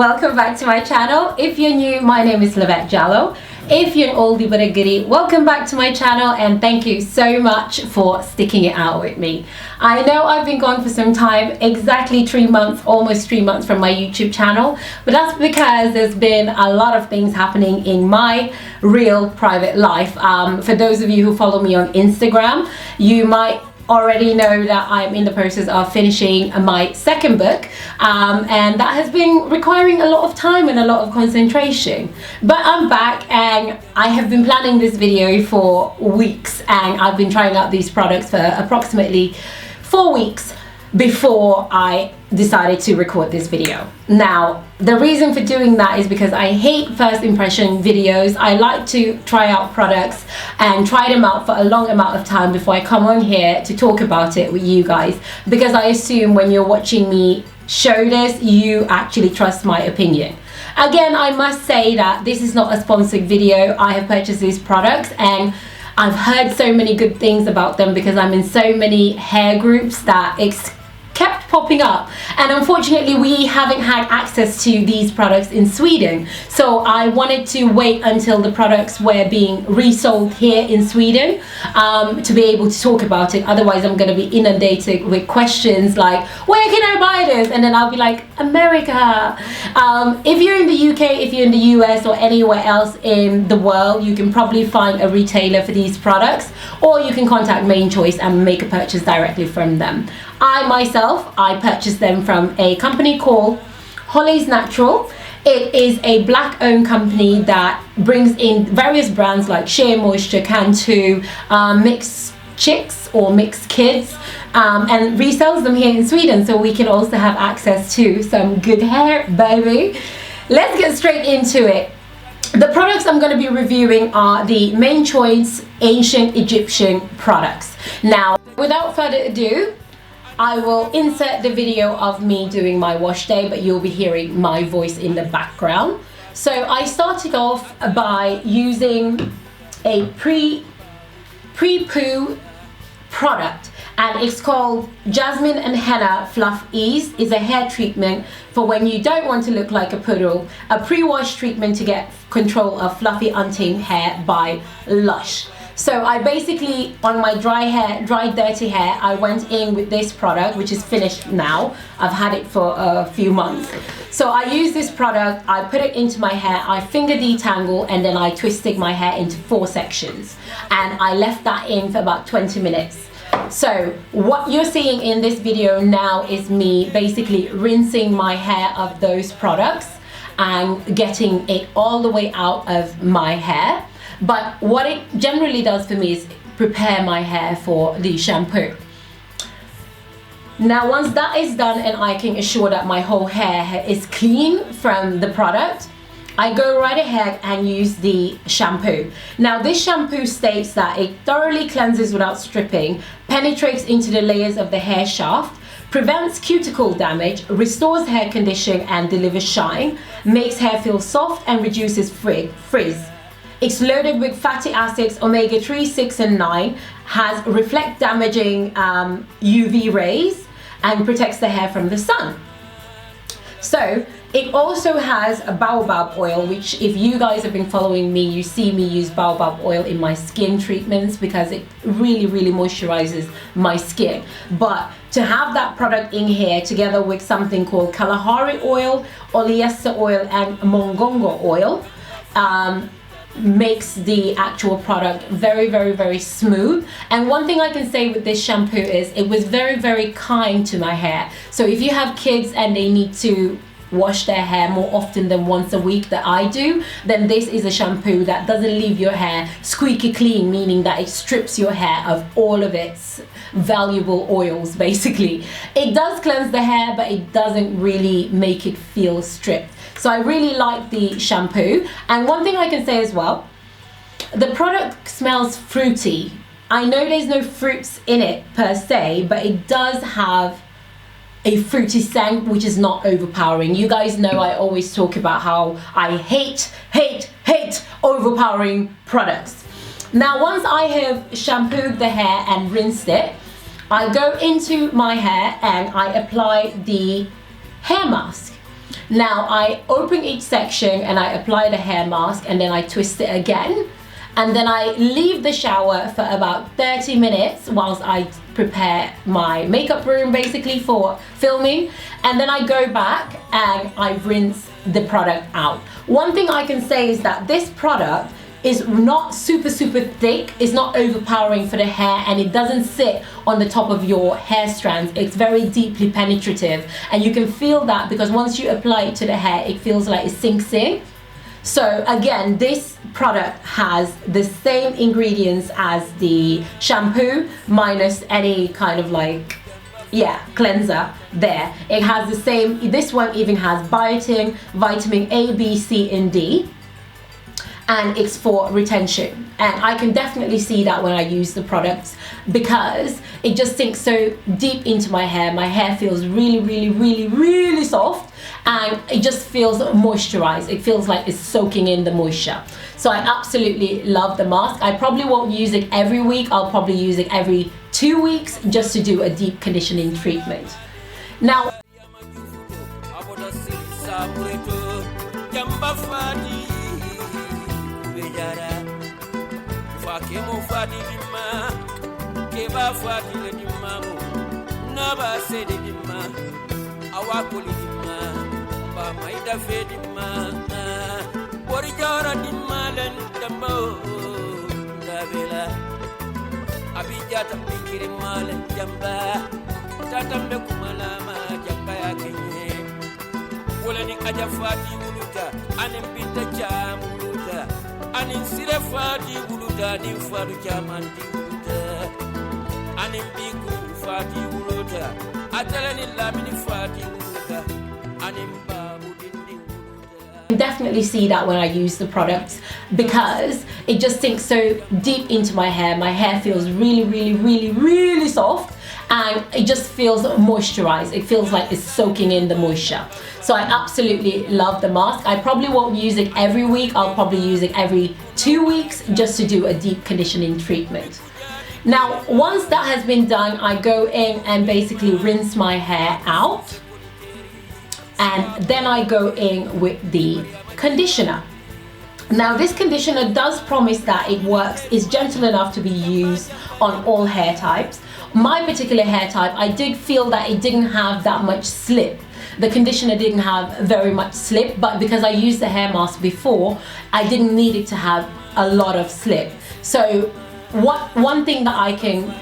welcome back to my channel. If you're new, my name is Lovette Jallow. If you're an oldie but a goodie, welcome back to my channel and thank you so much for sticking it out with me. I know I've been gone for some time, exactly 3 months, almost 3 months from my YouTube channel, but that's because there's been a lot of things happening in my real private life. For those of you who follow me on Instagram, you might already know that I'm in the process of finishing my second book, and that has been requiring a lot of time and a lot of concentration, but I'm back and I have been planning this video for weeks, and I've been trying out these products for approximately 4 weeks before I decided to record this video. Now, the reason for doing that is because I hate first impression videos. I like to try out products and try them out for a long amount of time before I come on here to talk about it with you guys, because I assume when you're watching me show this, you actually trust my opinion. Again, I must say that this is not a sponsored video. I have purchased these products and I've heard so many good things about them because I'm in so many hair groups that it's kept popping up, and unfortunately we haven't had access to these products in Sweden, so I wanted to wait until the products were being resold here in Sweden to be able to talk about it. Otherwise I'm going to be inundated with questions like, where can I buy this? And then I'll be like, America. If you're in the UK, if you're in the US or anywhere else in the world, you can probably find a retailer for these products, or you can contact Main Choice and make a purchase directly from them. I purchased them from a company called Holly's Natural. It is a black owned company that brings in various brands like Shea Moisture, Cantu, Mixed Chicks or Mixed Kids, and resells them here in Sweden, so we can also have access to some good hair, baby. Let's get straight into it. The products I'm going to be reviewing are the Main Choice Ancient Egyptian products. Now, without further ado, I will insert the video of me doing my wash day, but you'll be hearing my voice in the background. So I started off by using a pre-poo product, and it's called Jasmine and Henna Fluff Ease. It's a hair treatment for when you don't want to look like a poodle, a pre-wash treatment to get control of fluffy untamed hair by Lush. So I basically, on my dry dirty hair, I went in with this product, which is finished now. I've had it for a few months. So I use this product, I put it into my hair, I finger detangle, and then I twisted my hair into 4 sections. And I left that in for about 20 minutes. So what you're seeing in this video now is me basically rinsing my hair of those products and getting it all the way out of my hair. But what it generally does for me is prepare my hair for the shampoo. Now once that is done and I can assure that my whole hair is clean from the product, I go right ahead and use the shampoo. Now this shampoo states that it thoroughly cleanses without stripping, penetrates into the layers of the hair shaft, prevents cuticle damage, restores hair condition and delivers shine, makes hair feel soft and reduces frizz. It's loaded with fatty acids, omega-3, 6 and 9, has reflect damaging UV rays and protects the hair from the sun. So it also has a baobab oil, which if you guys have been following me, you see me use baobab oil in my skin treatments because it really moisturizes my skin. But to have that product in here together with something called Kalahari oil, Oleaster oil and Mongongo oil, makes the actual product very smooth. And one thing I can say with this shampoo is it was very kind to my hair. So if you have kids and they need to wash their hair more often than once a week that I do, then this is a shampoo that doesn't leave your hair squeaky clean, meaning that it strips your hair of all of its valuable oils basically. It does cleanse the hair, but it doesn't really make it feel stripped. So I really like the shampoo. And one thing I can say as well, the product smells fruity. I know there's no fruits in it per se, but it does have a fruity scent which is not overpowering. You guys know I always talk about how I hate overpowering products. Now once I have shampooed the hair and rinsed it, I go into my hair and I apply the hair mask. Now I open each section and I apply the hair mask, and then I twist it again, and then I leave the shower for about 30 minutes whilst I prepare my makeup room basically for filming, and then I go back and I rinse the product out. One thing I can say is that this product is not super thick, it's not overpowering for the hair, and it doesn't sit on the top of your hair strands. It's very deeply penetrative, and you can feel that because once you apply it to the hair, it feels like it sinks in. So again, this product has the same ingredients as the shampoo minus any kind of like, yeah, cleanser there. It has the same, this one even has biotin, vitamin A, B, C and D, and it's for retention. And I can definitely see that when I use the products because it just sinks so deep into my hair. My hair feels really soft, and it just feels moisturized. It feels like it's soaking in the moisture. So I absolutely love the mask. I probably won't use it every week. I'll probably use it every 2 weeks just to do a deep conditioning treatment. Now, abijata pikiri male jamba tatambe kumalama jamba yakenye wala ni aja fati wuluta anin binta jam wuluta anin sire fati wuluta ni fadu jamanti wuluta anin biku fati wuluta atala ni lamini fati wuluta anin babu dindi wuluta. Definitely see that when I use the products because it just sinks so deep into my hair. My hair feels really soft, and it just feels moisturized. It feels like it's soaking in the moisture. So I absolutely love the mask. I probably won't use it every week. I'll probably use it every 2 weeks just to do a deep conditioning treatment. Now, once that has been done, I go in and basically rinse my hair out, and then I go in with the conditioner. Now this conditioner does promise that it works, is gentle enough to be used on all hair types. My particular hair type, I did feel that it didn't have that much slip. The conditioner didn't have very much slip, but because I used the hair mask before, I didn't need it to have a lot of slip. So one thing that I can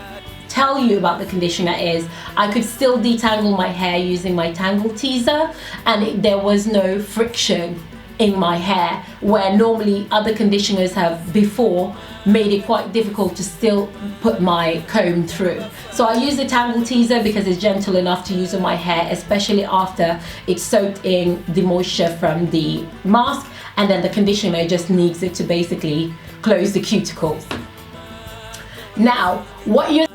tell you about the conditioner is I could still detangle my hair using my tangle teaser, and there was no friction in my hair, where normally other conditioners have before made it quite difficult to still put my comb through. So I use the tangle teaser because it's gentle enough to use on my hair, especially after it's soaked in the moisture from the mask, and then the conditioner just needs it to basically close the cuticles. Now, what you're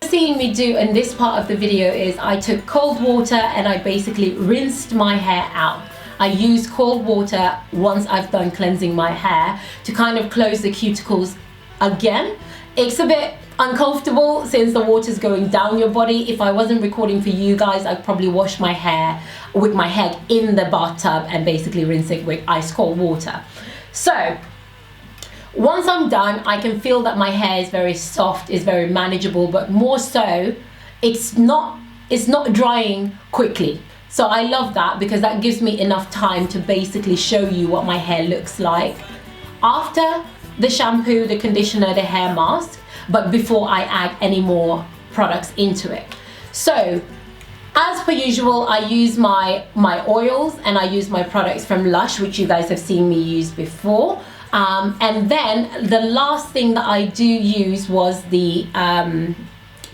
seeing me do in this part of the video is I took cold water and I basically rinsed my hair out. I use cold water once I've done cleansing my hair to kind of close the cuticles again. It's a bit uncomfortable since the water's going down your body. If I wasn't recording for you guys, I'd probably wash my hair with my head in the bathtub and basically rinse it with ice cold water. So once I'm done, I can feel that my hair is very soft, is very manageable, but more so, it's not drying quickly. So I love that because that gives me enough time to basically show you what my hair looks like after the shampoo, the conditioner, the hair mask, but before I add any more products into it. So as per usual, I use my oils and I use my products from Lush, which you guys have seen me use before. And then the last thing that I do use was the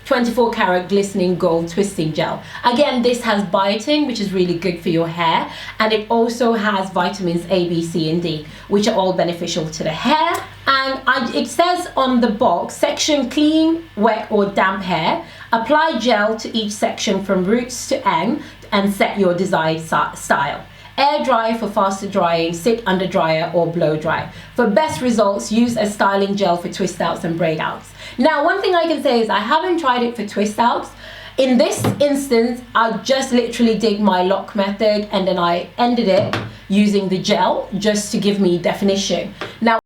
24 karat glistening gold twisting gel. Again, this has biotin, which is really good for your hair, and it also has vitamins A, B, C, and D, which are all beneficial to the hair. And it says on the box, section clean, wet, or damp hair. Apply gel to each section from roots to end and set your desired style. Air dry for faster drying, sit under dryer or blow dry. For best results, use a styling gel for twist outs and braid outs. Now, one thing I can say is I haven't tried it for twist outs. In this instance, I just literally did my lock method and then I ended it using the gel just to give me definition. Now,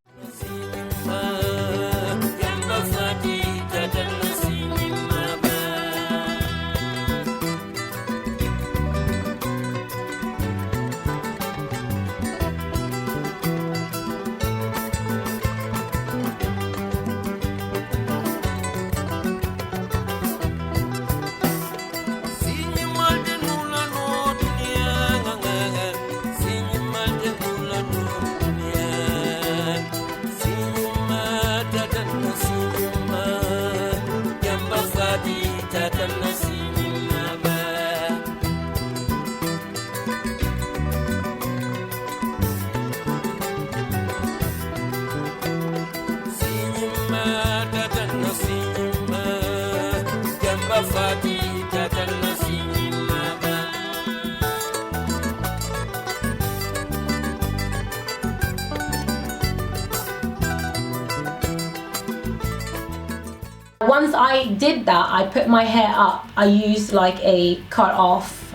once I did that, I put my hair up. I used like a cut off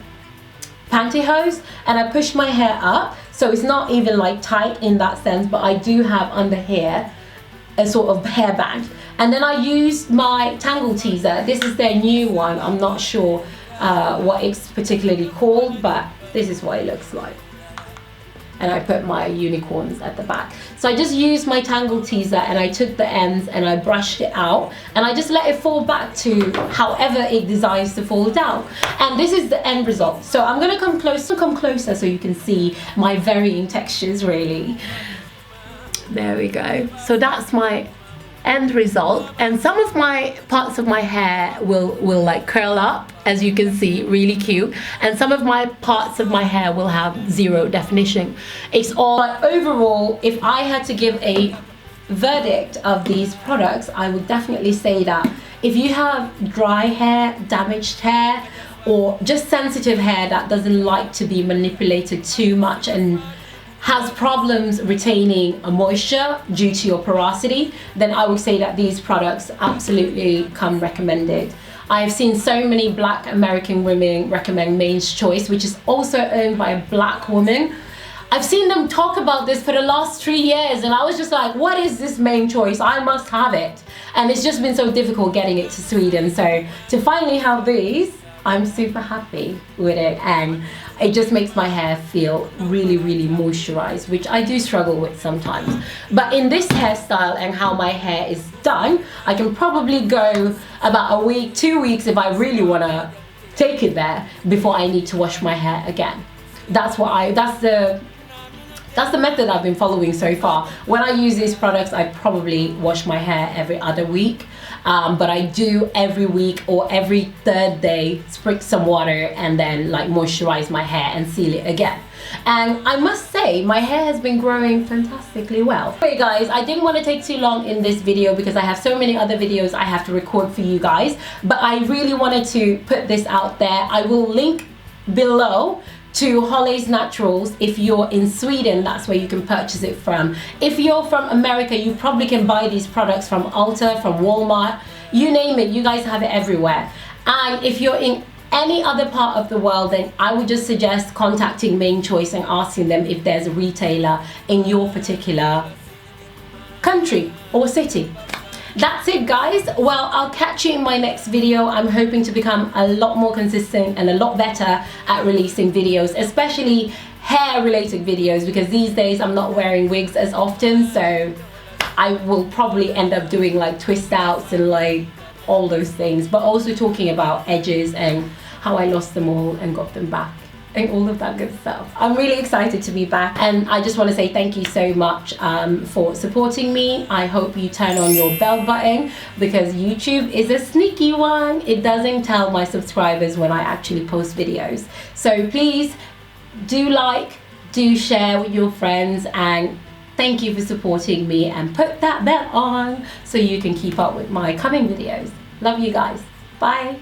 pantyhose and I pushed my hair up, so it's not even like tight in that sense, but I do have under here a sort of hairband. And then I used my tangle teaser. This is their new one. I'm not sure what it's particularly called, but this is what it looks like. And I put my unicorns at the back. So I just used my tangle teaser and I took the ends and I brushed it out and I just let it fall back to however it desires to fall down. And this is the end result. So I'm gonna come closer so you can see my varying textures really. There we go. So that's my end result, and some of my parts of my hair will like curl up, as you can see, really cute, and some of my parts of my hair will have zero definition. It's all, but overall, if I had to give a verdict of these products, I would definitely say that if you have dry hair, damaged hair, or just sensitive hair that doesn't like to be manipulated too much and has problems retaining a moisture due to your porosity, then I would say that these products absolutely come recommended. I've seen so many Black American women recommend Main's Choice, which is also owned by a Black woman. I've seen them talk about this for the last 3 years and I was just like, what is this Main Choice? I must have it. And it's just been so difficult getting it to Sweden. So to finally have these, I'm super happy with it, and it just makes my hair feel really, really moisturized, which I do struggle with sometimes. But in this hairstyle and how my hair is done, I can probably go about a week, 2 weeks if I really want to take it there before I need to wash my hair again. That's the method I've been following so far. When I use these products, I probably wash my hair every other week. But I do every week or every third day spritz some water and then like moisturize my hair and seal it again. And I must say my hair has been growing fantastically well. Okay guys, I didn't want to take too long in this video because I have so many other videos I have to record for you guys, but I really wanted to put this out there. I will link below to Holly's Naturals. If you're in Sweden, that's where you can purchase it from. If you're from America, you probably can buy these products from Ulta, from Walmart, you name it, you guys have it everywhere. And if you're in any other part of the world, then I would just suggest contacting Main Choice and asking them if there's a retailer in your particular country or city. That's it guys. Well, I'll catch you in my next video. I'm hoping to become a lot more consistent and a lot better at releasing videos, especially hair related videos, because these days I'm not wearing wigs as often, so I will probably end up doing like twist outs and like all those things, but also talking about edges and how I lost them all and got them back and all of that good stuff. I'm really excited to be back, and I just want to say thank you so much for supporting me. I hope you turn on your bell button, because YouTube is a sneaky one. It doesn't tell my subscribers when I actually post videos. So please do like, do share with your friends, and thank you for supporting me, and put that bell on so you can keep up with my coming videos. Love you guys. Bye.